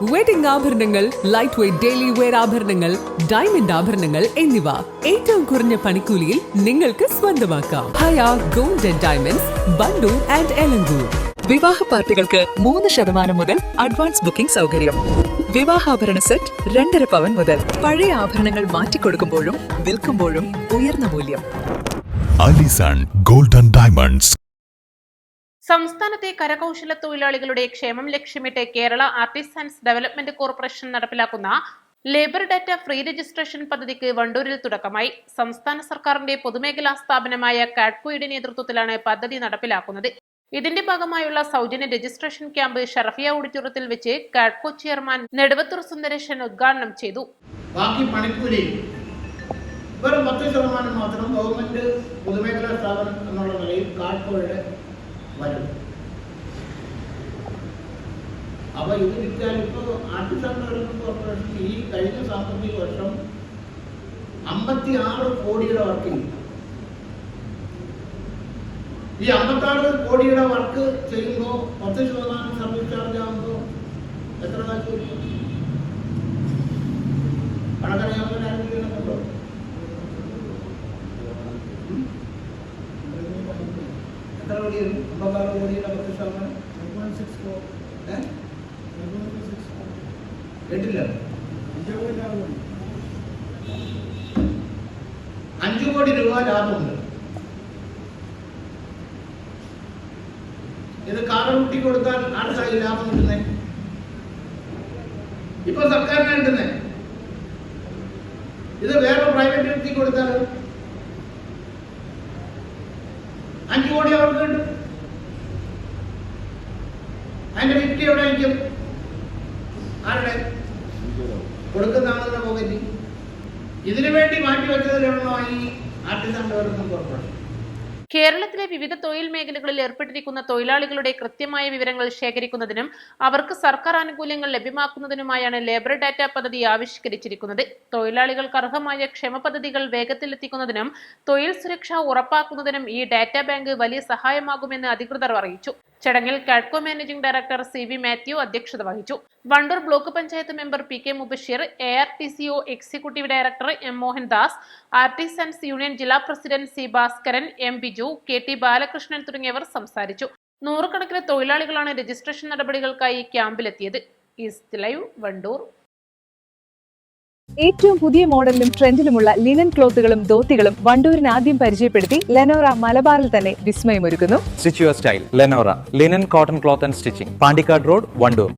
Wedding ആഭരണങ്ങൾ, light weight daily wear ആഭരണങ്ങൾ, diamond ആഭരണങ്ങൾ എന്നിവ ഏറ്റവും കുറഞ്ഞ പണിക്കൂലിയിൽ നിങ്ങൾക്ക് സ്വന്തമാക്കാം. Haya gold and diamonds, Wandoor and Elankur. വിവാഹ പാർട്ടികൾക്ക് 3% മുതൽ അഡ്വാൻസ് ബുക്കിംഗ് സൗകര്യം. വിവാഹാഭരണ സെറ്റ് 2.5 പവൻ മുതൽ. പഴയ ആഭരണങ്ങൾ മാറ്റിക്കൊടുക്കുമ്പോഴും വിൽക്കുമ്പോഴും ഉയർന്ന മൂല്യം. Allison gold and diamonds. സംസ്ഥാനത്തെ കരകൗശല തൊഴിലാളികളുടെ ക്ഷേമം ലക്ഷ്യമിട്ട് കേരള ആർട്ടിസൻസ് ഡെവലപ്മെന്റ് കോർപ്പറേഷൻ നടപ്പിലാക്കുന്ന ലേബർ ഡാറ്റ ഫ്രീ രജിസ്ട്രേഷൻ പദ്ധതിക്ക് വണ്ടൂരിൽ തുടക്കമായി. സംസ്ഥാന സർക്കാരിന്റെ പൊതുമേഖലാ സ്ഥാപനമായ കാഡ്കോയുടെ നേതൃത്വത്തിലാണ് പദ്ധതി നടപ്പിലാക്കുന്നത്. ഇതിന്റെ ഭാഗമായുള്ള സൗജന്യ രജിസ്ട്രേഷൻ ക്യാമ്പ് ഷറഫിയ ഓഡിറ്റോറിയത്തിൽ വെച്ച് കാഡ്കോ ചെയർമാൻ നെടുവത്തൂർ സുന്ദരേശൻ ഉദ്ഘാടനം ചെയ്തു. ബാക്കി പണിക്കൂലി വെറും 10% മാത്രം ഗവൺമെന്റ് പൊതുമേഖലാ സ്ഥാപനം എന്നുള്ള നിലയിൽ കാഡ്കോയുടെ വരും. അപ്പൊ ഇത് വിറ്റാൽ ഇപ്പോൾ ആർട്ടിസൺ ഡെവലപ്മെന്റ് കോർപ്പറേഷൻ ഈ കഴിഞ്ഞ സാമ്പത്തിക വർഷം 56 കോടിയുടെ വർക്ക് ചെയ്യും. ഈ 56 കോടിയുടെ വർക്ക് ചെയ്യുമ്പോൾ 10% സർവീസ് ചാർജ് ആകുമ്പോൾ എത്ര കാശ് വരും? കണക്കറിയാവുന്ന ആരെങ്കിലും ഉണ്ടോ? എത്ര കോടി വരും? 56 കോടിയുടെ 10%. കേട്ടില്ല? 5 കോടി രൂപ ലാഭമുണ്ട്. ഇത് കാറുകുട്ടി കൊടുത്താൽ ആർക്കായി ലാഭം കിട്ടുന്നത്? ഇപ്പൊ സർക്കാരിനാണ് കിട്ടുന്നത്. ഇത് വേറെ പ്രൈവറ്റ് വ്യക്തി കൊടുത്താൽ 5 കോടി അവർക്ക് കിട്ടും. അതിന്റെ വ്യക്തി എവിടെ ആയിരിക്കും? ആരുടെ? കൊടുക്കുന്ന ആളുകളുടെ പോകറ്റി. ഇതിനു വേണ്ടി മാറ്റിവെച്ചതിലാണ് ഈ ആർട്ടിസൺ ഡെവലപ്മെന്റ് കോർപ്പറേഷൻ. കേരളത്തിലെ വിവിധ തൊഴിൽ മേഖലകളിൽ ഏർപ്പെട്ടിരിക്കുന്ന തൊഴിലാളികളുടെ കൃത്യമായ വിവരങ്ങൾ ശേഖരിക്കുന്നതിനും അവർക്ക് സർക്കാർ ആനുകൂല്യങ്ങൾ ലഭ്യമാക്കുന്നതിനുമായാണ് ലേബർ ഡാറ്റ പദ്ധതി ആവിഷ്കരിച്ചിരിക്കുന്നത്. തൊഴിലാളികൾക്ക് അർഹമായ ക്ഷേമ പദ്ധതികൾ വേഗത്തിലെത്തിക്കുന്നതിനും തൊഴിൽ സുരക്ഷ ഉറപ്പാക്കുന്നതിനും ഈ ഡാറ്റാ ബാങ്ക് വലിയ സഹായമാകുമെന്ന് അധികൃതർ അറിയിച്ചു. ചടങ്ങിൽ Cadco managing director CV Mathew അധ്യക്ഷത വഹിച്ചു. Wandoor block panchayat member PK Mubashir, ARTCO executive director M Mohandas, artisans union ജില്ലാ president C Bhaskaran, M Biju, KT Balakrishnan തുടങ്ങിയവർ സംസാരിച്ചു. 100 കണക്കിന് തൊഴിലാളികളാണ് രജിസ്ട്രേഷൻ നടപടികൾക്കായി ക്യാമ്പിലെത്തിയത്. East live, Wandoor. ഏറ്റവും പുതിയ മോഡലിലും ട്രെൻഡിലുമുള്ള ലിനൻ ക്ലോത്തുകളും ധോത്തികളും വണ്ടൂരിന് ആദ്യം പരിചയപ്പെടുത്തി ലെനോറ മലബാറിൽ തന്നെ വിസ്മയമൊരുക്കുന്നു. Stitch your style Lenora linen cotton cloth and stitching, Pandikkad road, Wandoor.